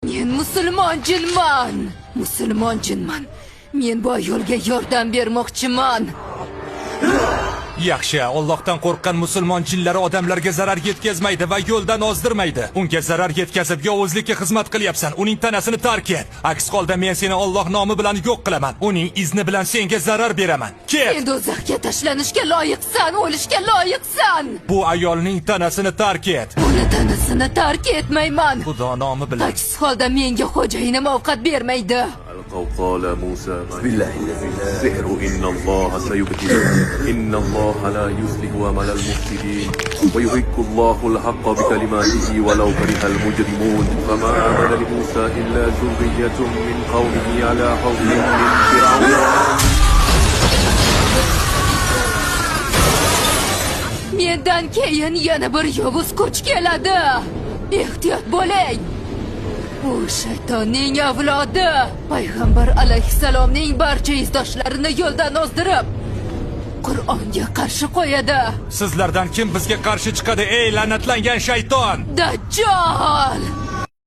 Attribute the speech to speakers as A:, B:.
A: Men musulmon jinman. Musulmon jinman. Men bu yo'lga yordam bermoqchiman.
B: Yaxshi, Allohdan qo'rqqan musulmon jinlari odamlarga zarar yetkazmaydi va yo'ldan ozdirmaydi. Unga zarar yetkazib yovuzlikka xizmat qilyapsan. Uning tanasini tark et. Aks holda men seni Alloh nomi bilan yo'q qilaman. Uning izni bilan senga zarar beraman. Ket!
A: Sen do'zaxga tashlanishga loyiqsan, o'lishga loyiqsan.
B: Bu ayolning tanasini tark et.
A: Uni tanasini tark etmayman.
B: Xudo nomi bilan.
A: Aks holda menga xo'jayinim ovqat bermaydi.
C: قال موسى بالله السحر إن الله سيبطله إن الله لا يصلح عمل المفسدين ويحق الله الحق بكلماته ولو كره المجرمون فما آمن لموسى إلا ذرية من قومه على خوف من فرعون
A: Mendan keyin yana bir yovuz kuch keladi. Ehtiyot bo'ling. U shaytonning avlodi. Payg'ambar alayhisalomning barcha izdoshlarini yo'ldan ozdirib, Qur'onga qarshi qo'yadi.
B: Sizlardan kim bizga qarshi chiqadi, ey la'natlangan shayton?
A: Dajjal!